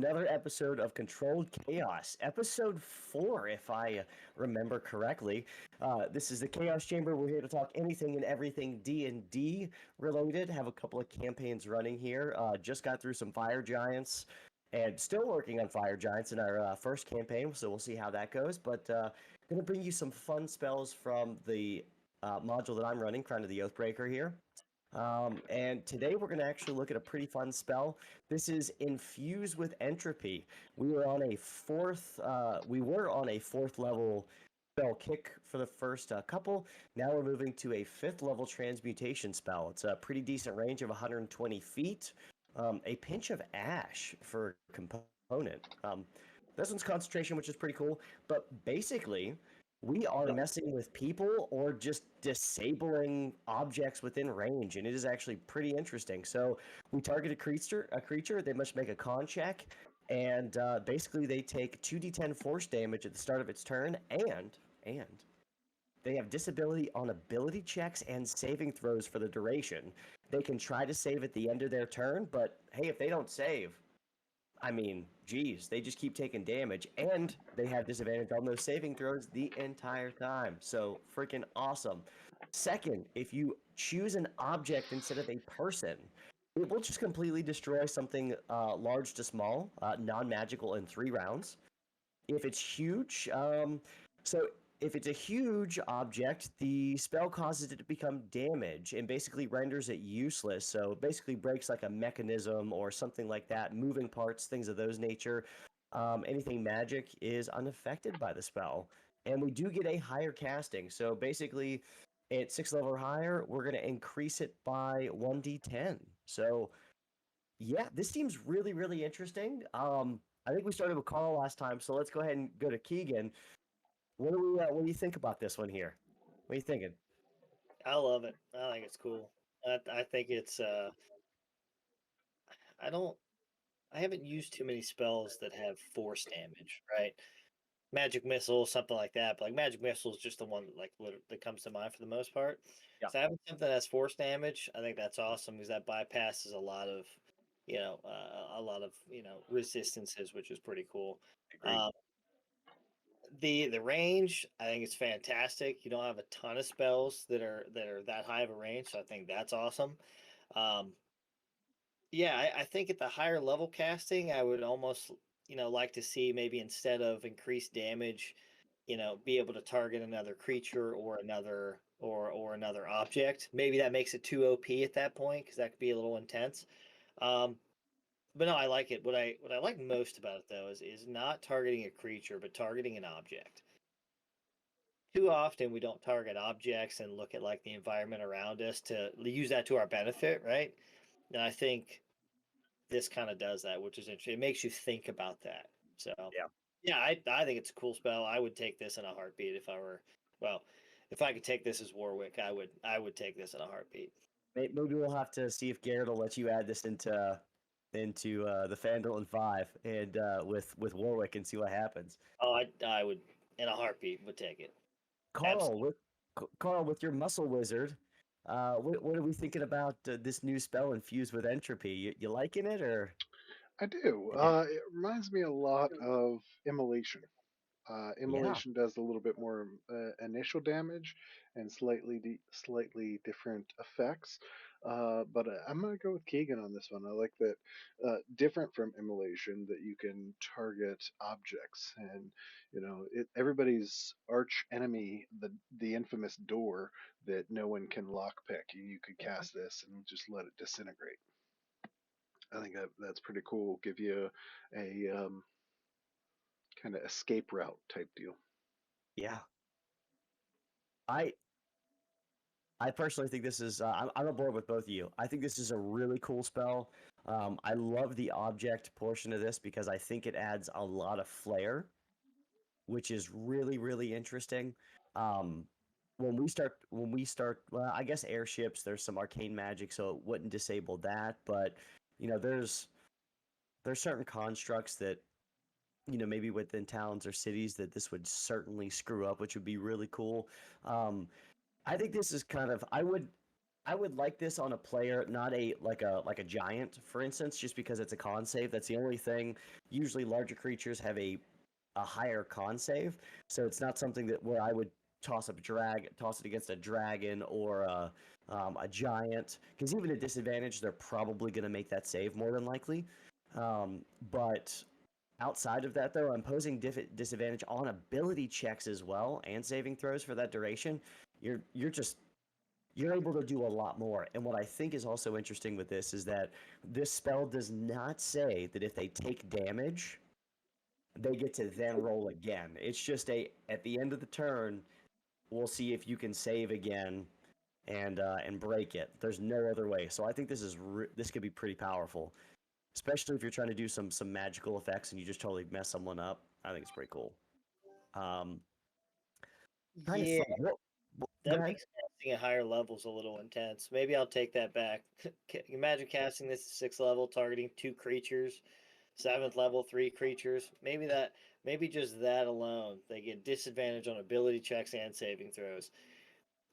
another episode of Controlled Chaos, episode 4, if I remember correctly. This is the Chaos Chamber. We're here to talk anything and everything D&D related. Have a couple of campaigns running here. Just got through some Fire Giants, and still working on Fire Giants in our first campaign, so we'll see how that goes. But going to bring you some fun spells from the module that I'm running, Crown of the Oathbreaker here. And today we're going to actually look at a pretty fun spell. This is Infuse with Entropy. We were on a fourth level spell kick for the first couple. Now we're moving to a 5th level transmutation spell. It's a pretty decent range of 120 feet. A pinch of ash for component. This one's concentration, which is pretty cool. But basically, we are messing with people or just disabling objects within range, and it is actually pretty interesting. So we target a creature. They must make a con check, and basically they take 2d10 force damage at the start of its turn, and they have disability on ability checks and saving throws for the duration. They can try to save at the end of their turn, but hey, if they don't save, I mean, geez, they just keep taking damage, and they have disadvantage on those saving throws the entire time. So freaking awesome. Second, if you choose an object instead of a person, it will just completely destroy something large to small, non-magical in 3 rounds. If it's huge, so if it's a huge object, the spell causes it to become damage and basically renders it useless. So it basically breaks like a mechanism or something like that, moving parts, things of those nature. Anything magic is unaffected by the spell. And we do get a higher casting. So basically, at 6th level or higher, we're going to increase it by 1d10. So yeah, this seems really, really interesting. I think we started with Carl last time, so let's go ahead and go to Keegan. What do you think about this one here? What are you thinking? I love it. I think it's cool. I think it's I don't I haven't used too many spells that have force damage, right? Magic missile, something like that. But like magic missile is just the one that comes to mind for the most part. Yeah, So having something that has force damage, I think that's awesome because that bypasses a lot of resistances, which is pretty cool. agreed. Um, the range, I think it's fantastic. You don't have a ton of spells that are that high of a range, so I think that's awesome. Um, yeah, I think at the higher level casting, I would almost like to see maybe instead of increased damage, be able to target another creature or another object. Maybe that makes it too OP at that point because that could be a little intense. Um, but no, I like it. What I like most about it though is not targeting a creature, but targeting an object. Too often we don't target objects and look at like the environment around us to use that to our benefit, right? And I think this kind of does that, which is interesting. It makes you think about that. So Yeah. yeah, I think it's a cool spell. I would take this in a heartbeat if I were well, if I could take this as Warwick, I would take this in a heartbeat. Maybe we'll have to see if Garrett will let you add this into the Fandolin 5 and with Warwick and see what happens. Oh, I would in a heartbeat would take it. Carl, Absolutely. with Carl, with your muscle wizard, what are we thinking about this new spell infused with entropy? You liking it or? I do. It reminds me a lot of Immolation. Yeah. Immolation does a little bit more initial damage and slightly different effects. But I'm going to go with Keegan on this one. I like that different from Immolation that you can target objects and everybody's arch enemy, the infamous door that no one can lockpick. You could cast this and just let it disintegrate. I think that's pretty cool. Give you a kind of escape route type deal. Yeah. I I personally think this is. I'm on board with both of you. I think this is a really cool spell. I love the object portion of this because I think it adds a lot of flair, which is really really interesting. Um, well, I guess airships. There's some arcane magic, so it wouldn't disable that. But there's certain constructs that maybe within towns or cities that this would certainly screw up, which would be really cool. I think this is kind of. I would like this on a player, not a like a giant, for instance, just because it's a con save. That's the only thing. Usually, larger creatures have a higher con save, so it's not something that where I would toss it against a dragon or a giant, because even at disadvantage, they're probably going to make that save more than likely. But outside of that, though, I'm posing disadvantage on ability checks as well and saving throws for that duration. You're just you're able to do a lot more. And what I think is also interesting with this is that this spell does not say that if they take damage, they get to then roll again. It's just at the end of the turn, we'll see if you can save again and break it. There's no other way. So I think this could be pretty powerful, especially if you're trying to do some magical effects and you just totally mess someone up. I think it's pretty cool. Um, kind of Yeah, fun. Go that ahead. makes casting at higher levels a little intense. Maybe I'll take that back. Imagine casting this at 6th level, targeting 2 creatures, 7th level, 3 creatures. Maybe just that alone, they get disadvantage on ability checks and saving throws.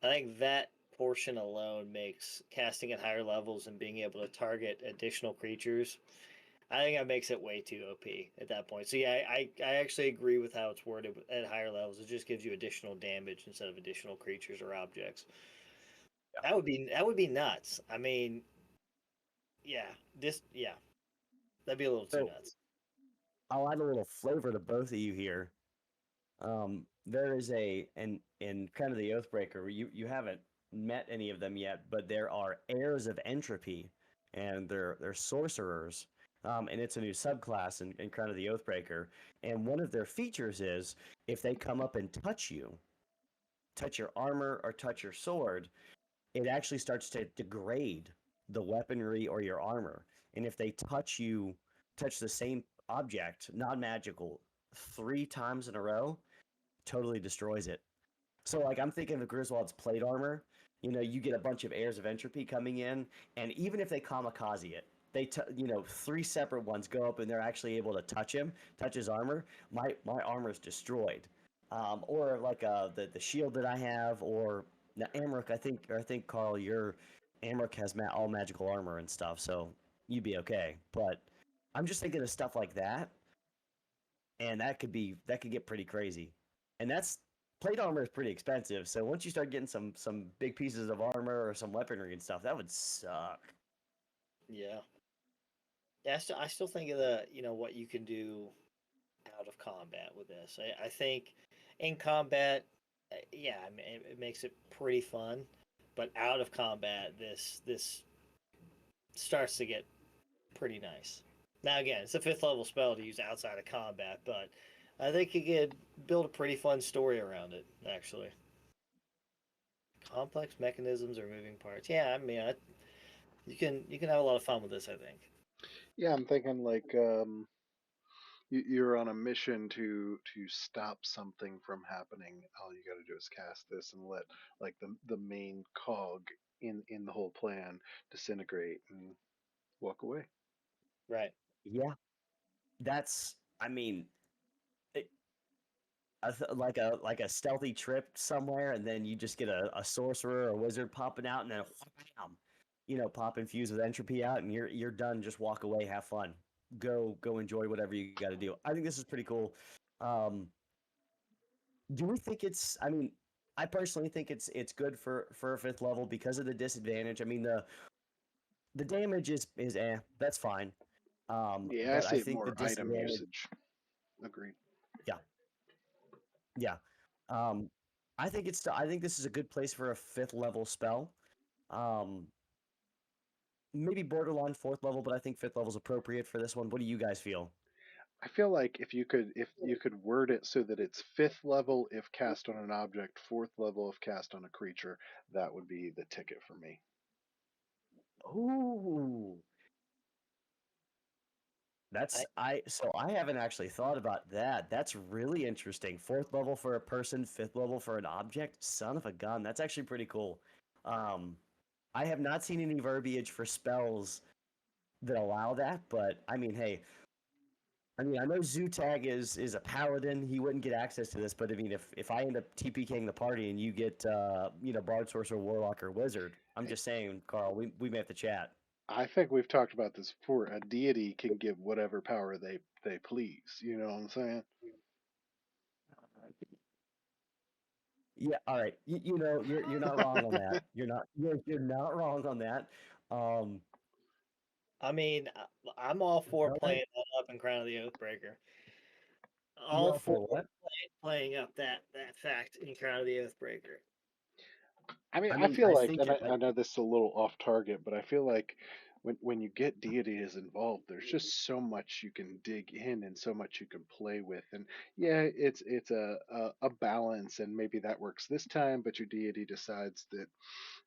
I think that portion alone makes casting at higher levels and being able to target additional creatures. I think that makes it way too OP at that point. So yeah, I actually agree with how it's worded at higher levels. It just gives you additional damage instead of additional creatures or objects. That would be nuts. I mean, yeah, that'd be a little too So nuts. I'll add a little flavor to both of you here. There is in kind of the Oathbreaker. You haven't met any of them yet, but there are heirs of entropy, and they're sorcerers. And it's a new subclass in kind of the Oathbreaker. And one of their features is if they come up and touch your armor or touch your sword, it actually starts to degrade the weaponry or your armor. And if they touch the same object, non magical, 3 times in a row, totally destroys it. So, like, I'm thinking of Griswold's plate armor. You get a bunch of heirs of entropy coming in, and even if they kamikaze it, 3 separate ones go up and they're actually able to touch his armor. My armor is destroyed. Or like the shield that I have, or now Amruk. I think Carl, your Amruk has all magical armor and stuff, so you'd be okay. But I'm just thinking of stuff like that, and that could get pretty crazy. And that's plate armor is pretty expensive. So once you start getting some big pieces of armor or some weaponry and stuff, that would suck. Yeah, yeah. I still think of what you can do out of combat with this. I think in combat, yeah, I mean, it makes it pretty fun, but out of combat, this starts to get pretty nice. Now again, it's a 5th level spell to use outside of combat, but I think you could build a pretty fun story around it. Actually, complex mechanisms or moving parts. Yeah, I mean, you can have a lot of fun with this. I think. Yeah, I'm thinking like you're on a mission to stop something from happening. All you got to do is cast this and let like the main cog in the whole plan disintegrate and walk away. Right. Yeah, that's. I mean, it, like a stealthy trip somewhere, and then you just get a sorcerer or a wizard popping out, and then bam, pop infused with entropy out, and you're done. Just walk away, have fun, go enjoy whatever you got to do. I think this is pretty cool. Um, do we think it's? I mean, I personally think it's good for a 5th level because of the disadvantage. I mean the damage is that's fine. Yeah, I But I see it think the more item disadvantage, usage. Agreed. yeah, yeah. Um, I think this is a good place for a 5th level spell. Um, maybe borderline 4th level, but I think 5th level is appropriate for this one. What do you guys feel? I feel like if you could word it so that it's 5th level if cast on an object, 4th level if cast on a creature, that would be the ticket for me. Ooh, I so I haven't actually thought about that. That's really interesting. 4th level for a person, 5th level for an object. Son of a gun. That's actually pretty cool. Um, I have not seen any verbiage for spells that allow that, but I mean, hey, I mean, I know Zootag is a paladin. He wouldn't get access to this, but I mean, if I end up TPKing the party and you get Bard, Sorcerer, Warlock, or Wizard, I'm just saying, Carl, we may have to chat. I think we've talked about this before. A deity can give whatever power they please. You know what I'm saying? Yeah, all right. You're not wrong on that. You're not wrong on that. Um, I mean, I'm all for go ahead. playing that up in Crown of the Oathbreaker. You're All all for for what? playing up that fact in Crown of the Oathbreaker. I mean, I I mean, feel I like, think and I know this is a little off target, but I feel like when you get deities involved, there's just so much you can dig in and so much you can play with. And yeah, it's a balance, and maybe that works this time, but your deity decides that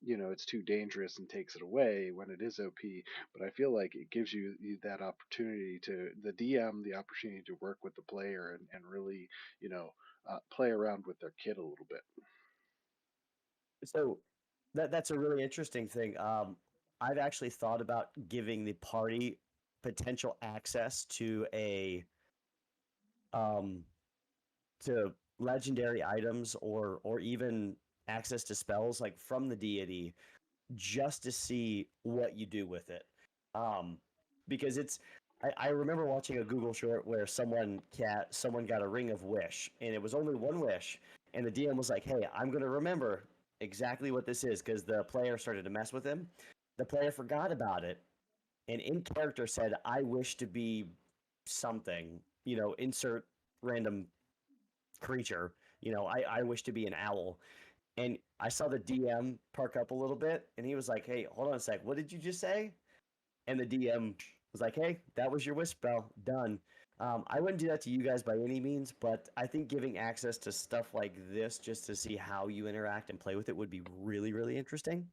it's too dangerous and takes it away when it is OP. But I feel like it gives you that opportunity to the DM the opportunity to work with the player and really play around with their kit a little bit. so. That's a really interesting thing. I've actually thought about giving the party potential access um, to legendary items or even access to spells like from the deity just to see what you do with it. Um, because I remember watching a Google short where someone got a ring of wish and it was only one wish and the DM was like, "Hey, I'm gonna remember exactly what this is," because the player started to mess with him. The player forgot about it and in character said, "I wish to be something." Insert random creature. I wish to be an owl. And I saw the DM perk up a little bit, and he was like, "Hey, hold on a sec. What did you just say?" And the DM was like, "Hey, that was your wish spell. Done." I wouldn't do that to you guys by any means, but I think giving access to stuff like this just to see how you interact and play with it would be really, really interesting.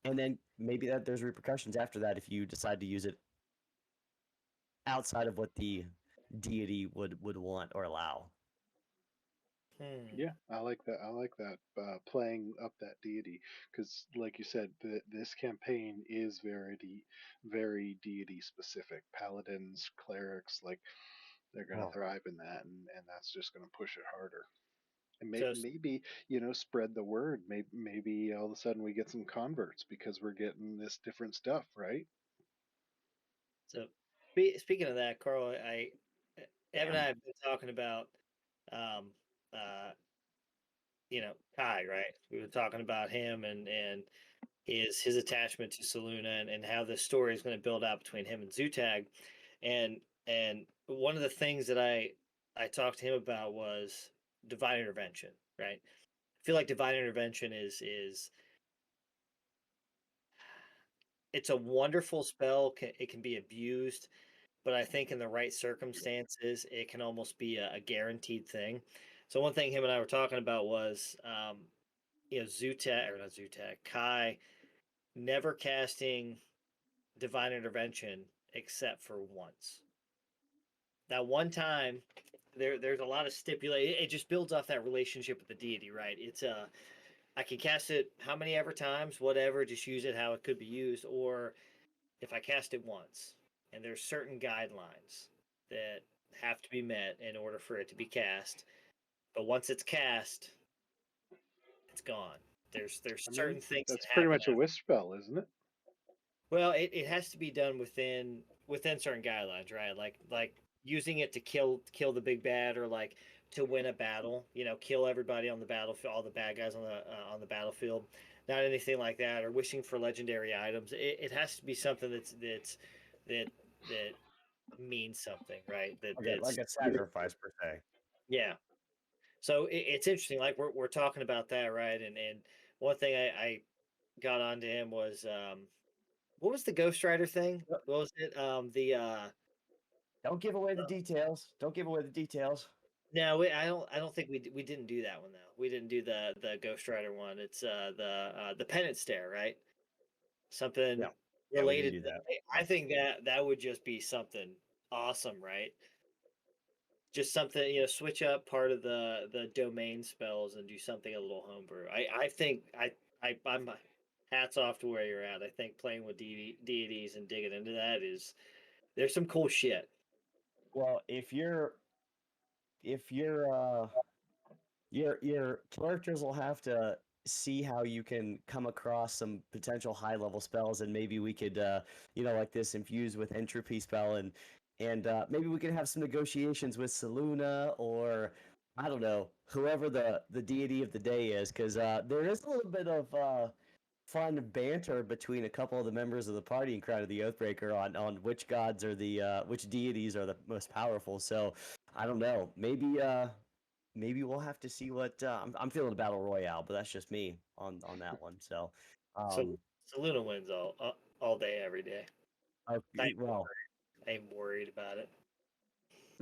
And then maybe that there's repercussions after that if you decide to use it outside of what the deity would want or allow. Hmm. Yeah, I like that. I like that playing up that deity because, like you said, this campaign is very deity specific. Paladins, clerics, like they're gonna Oh, thrive in that, and that's just gonna push it harder. And So maybe spread the word. Maybe all of a sudden we get some converts because we're getting this different stuff, right? so speaking of that, Carl, Evan and I damn. have been talking about um uh Kai, right? We were talking about him and his attachment to Saluna and how this story is going to build out between him and Zutag. And one of the things that I talked to him about was divine intervention, right? I feel like divine intervention is it's a wonderful spell. It can be abused, but I think in the right circumstances, it can almost be a guaranteed thing. So one thing him and I were talking about was, Zutag or not Zutag, Kai never casting divine intervention except for once. That one time, there's a lot of stipulate. It just builds off that relationship with the deity, right? I can cast it how many ever times, whatever, just use it how it could be used, or if I cast it once, and there's certain guidelines that have to be met in order for it to be cast. But once it's cast, it's gone. There's I mean, certain things that's that pretty happen much a after. wish spell, isn't it? Well, it has to be done within certain guidelines, right? Like using it to kill the big bad, or like to win a battle. Kill everybody on the battlefield, all the bad guys on the battlefield. Not anything like that, or wishing for legendary items. It has to be something that that means something, right? Like That's a sacrifice per se. yeah. So it's interesting. Like we're talking about that, right? And one thing I got onto him was what was the Ghost Rider thing? What was it? Don't give away the details. Don't give away the details. No, I don't think we didn't do that one though. We didn't do the Ghost Rider one. It's the penance stare, right? Yeah. Something Yeah, we didn't related do to that. I think that would just be something awesome, right? Just something, switch up part of the domain spells and do something a little homebrew. I think I'm hats off to where you're at. I think playing with deities and digging into that is there's some cool shit. Well, if your characters will have to see how you can come across some potential high level spells, and maybe we could like this infuse with entropy spell, and maybe we could have some negotiations with Saluna, or I don't know, whoever the deity of the day is, because there is a little bit of fun banter between a couple of the members of the party in Crown of the Oathbreaker on which gods are the which deities are the most powerful. So I don't know. Maybe we'll have to see what I'm feeling a battle royale, but that's just me on that one. So, So um, Luna wins all day, every day. well, I ain't worried about it.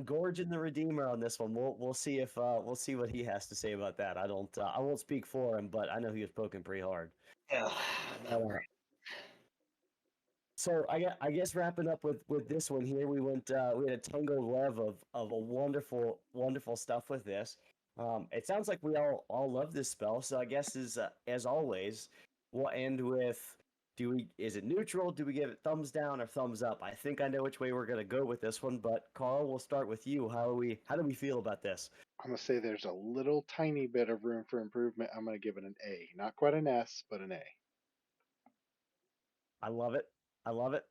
Gorge and the Redeemer on this one. We'll see if we'll see what he has to say about that. I won't speak for him, but I know he was poking pretty hard. Yeah, I'm not Uh, worried. So I guess wrapping up with this one here, we had a tangled web of a wonderful stuff with this. It sounds like we all love this spell. So I guess as always, we'll end with is it neutral? Do we give it thumbs down or thumbs up? I think I know which way we're gonna go with this one, but Carl, we'll start with you. How do we feel about this? I'm gonna say there's a little tiny bit of room for improvement. I'm gonna give it an A, not quite an S, but an A. I love it. I love it.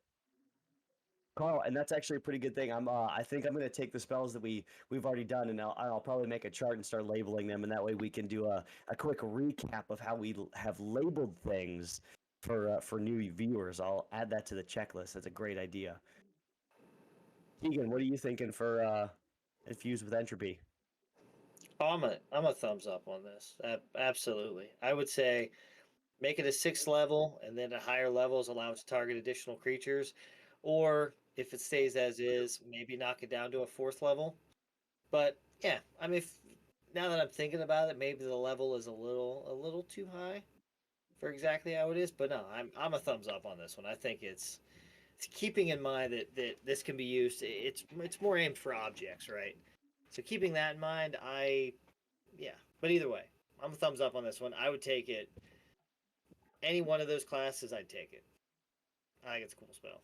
Carl, and that's actually a pretty good thing. I think I'm going to take the spells that we've already done, and I'll probably make a chart and start labeling them, and that way we can do a quick recap of how we have labeled things for new viewers. I'll add that to the checklist. That's a great idea. Keegan, what are you thinking for infused with entropy? Oh, I'm a thumbs up on this. Absolutely. I would say make it a 6th level, and then at higher levels allow it to target additional creatures, or if it stays as is, maybe knock it down to a 4th level. But yeah, I mean, now that I'm thinking about it, maybe the level is a little too high for exactly how it is. But no, I'm a thumbs up on this one. I think it's keeping in mind that this can be used. It's more aimed for objects, right? So keeping that in mind, yeah. But either way, I'm a thumbs up on this one. I would take it. Any one of those classes, I'd take it. I think it's a cool spell.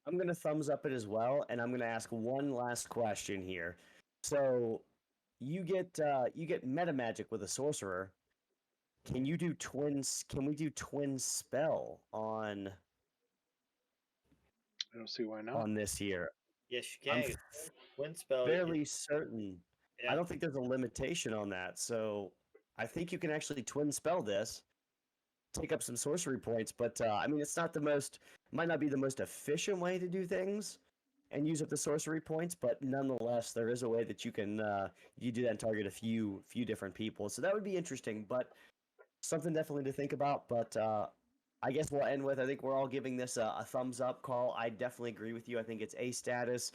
I'm going to thumbs up it as well, and I'm going to ask one last question here. So you get meta magic with a sorcerer. Can you do twins? Can we do twin spell I don't see why not. on this here? Yes, you I'm can. Wind spell. fairly certain. I Yeah. don't think there's a limitation on that, so I think you can actually twin spell this, take up some sorcery points. But I mean, it's not the most, might not be the most efficient way to do things, and use up the sorcery points. But nonetheless, there is a way that you can you do that and target a few different people. So that would be interesting, but something definitely to think about. But I guess we'll end with, I think we're all giving this a thumbs up. Carl, I definitely agree with you. I think it's A status.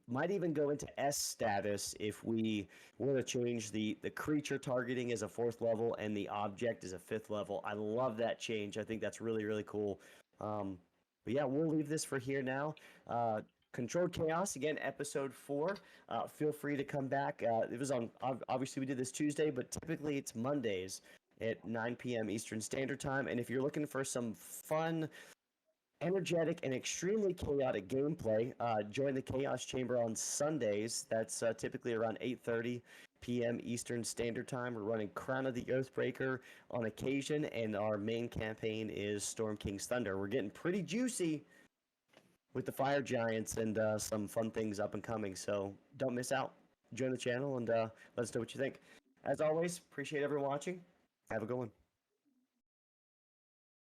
Might even go into S status if we were to change the creature targeting as a 4th level and the object as a 5th level. I love that change. I think that's really cool. But yeah, we'll leave this for here now. Controlled Chaos, again, episode 4. Feel free to come back. It was on, obviously we did this Tuesday, but typically it's Mondays at 9 p.m. Eastern Standard Time. And if you're looking for some fun, energetic, and extremely chaotic gameplay, join the Chaos Chamber on Sundays. That's typically around 8:30 p.m. Eastern Standard Time. We're running Crown of the Oathbreaker on occasion, and our main campaign is Storm King's Thunder. We're getting pretty juicy with the Fire Giants and some fun things up and coming, so don't miss out. Join the channel and let us know what you think. As always, appreciate everyone watching. Have a good one.